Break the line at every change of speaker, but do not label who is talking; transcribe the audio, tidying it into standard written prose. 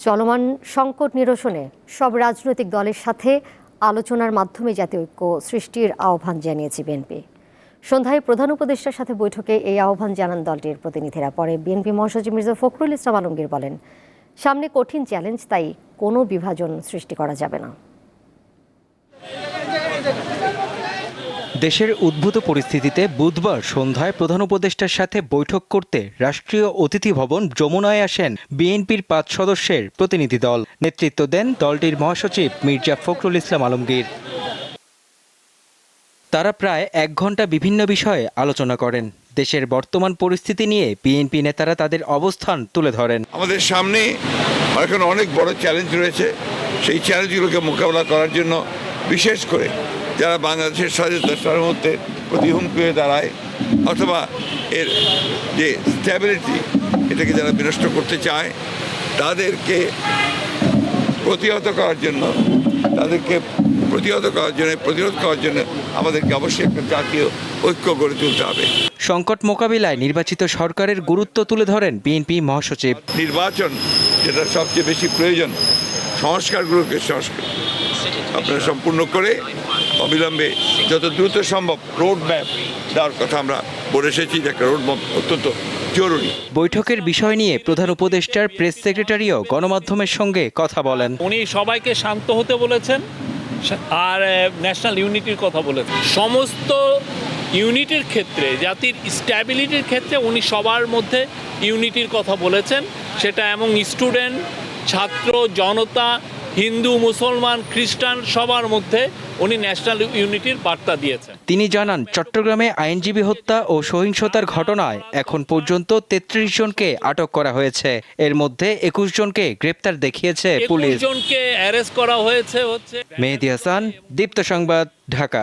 চলমান সংকট নিরসনে সব রাজনৈতিক দলের সাথে আলোচনার মাধ্যমে জাতীয় ঐক্য সৃষ্টির আহ্বান জানিয়েছে বিএনপি। সন্ধ্যায় প্রধান উপদেষ্টার সাথে বৈঠকে এই আহ্বান জানান দলটির প্রতিনিধিরা। পরে বিএনপি মহাসচিব মির্জা ফখরুল ইসলাম আলমগীর বলেন, সামনে কঠিন চ্যালেঞ্জ, তাই কোনো বিভাজন সৃষ্টি করা যাবে না।
দেশের উদ্ভূত পরিস্থিতিতে বুধবার সন্ধ্যায় প্রধান উপদেষ্টার সাথে বৈঠক করতে রাষ্ট্রীয় অতিথি ভবন যমুনায় আসেন বিএনপির 5 সদস্যের প্রতিনিধি দল। নেতৃত্ব দেন দলটির মহাসচিব মির্জা ফখরুল ইসলাম আলমগীর। তারা প্রায় 1 ঘন্টা বিভিন্ন বিষয়ে আলোচনা করেন। দেশের বর্তমান পরিস্থিতি নিয়ে বিএনপি নেতারা তাদের অবস্থান তুলে ধরেন।
আমাদের সামনে এখন অনেক বড় চ্যালেঞ্জ রয়েছে। সেই চ্যালেঞ্জগুলোকে মোকাবেলা করার জন্য বিশেষ করে যারা বাংলাদেশের স্বাধীনতা সার্বভৌমত্বের প্রতি হুমকি হয়ে দাঁড়ায় অথবা এর যে স্ট্যাবিলিটি এটাকে যারা বিনষ্ট করতে চায় তাদেরকে প্রতিহত করার জন্য প্রতিরোধ করার জন্য আমাদেরকে অবশ্যই একটা জাতীয় ঐক্য গড়ে তুলতে হবে।
সংকট মোকাবিলায় নির্বাচিত সরকারের গুরুত্ব তুলে ধরেন বিএনপি মহাসচিব।
নির্বাচন যেটা সবচেয়ে বেশি প্রয়োজন, সংস্কারগুলোকে আপনারা সম্পূর্ণ করে অবিলম্বে যত দ্রুত সম্ভব রোড ম্যাপ দেওয়ার কথা আমরা বলে এসেছি। একটা রোড ম্যাপ অত্যন্ত জরুরি।
বৈঠকের বিষয় নিয়ে প্রধান উপদেষ্টার প্রেস সেক্রেটারিও গণমাধ্যমের সঙ্গে কথা বলেন।
উনি সবাইকে শান্ত হতে বলেছেন আর ন্যাশনাল ইউনিটির কথা বলেছেন। সমস্ত ইউনিটির ক্ষেত্রে, জাতির স্ট্যাবিলিটির ক্ষেত্রে উনি সবার মধ্যে ইউনিটির কথা বলেছেন। সেটা এবং স্টুডেন্ট, ছাত্র, জনতা, হিন্দু, মুসলমান, খ্রিস্টান সবার মধ্যে উনি ন্যাশনাল ইউনিটির বার্তা দিয়েছেন।
তিনি জানান, চট্টগ্রামে আইনজীবী হত্যা ও সহিংসতার ঘটনায় এখন পর্যন্ত 33 জনকে আটক করা হয়েছে। এর মধ্যে 21 জনকে গ্রেপ্তার দেখিয়েছে পুলিশ।
21 জনকে অ্যারেস্ট করা হয়েছে।
মেহেদী হাসান, দীপ্ত সংবাদ, ঢাকা।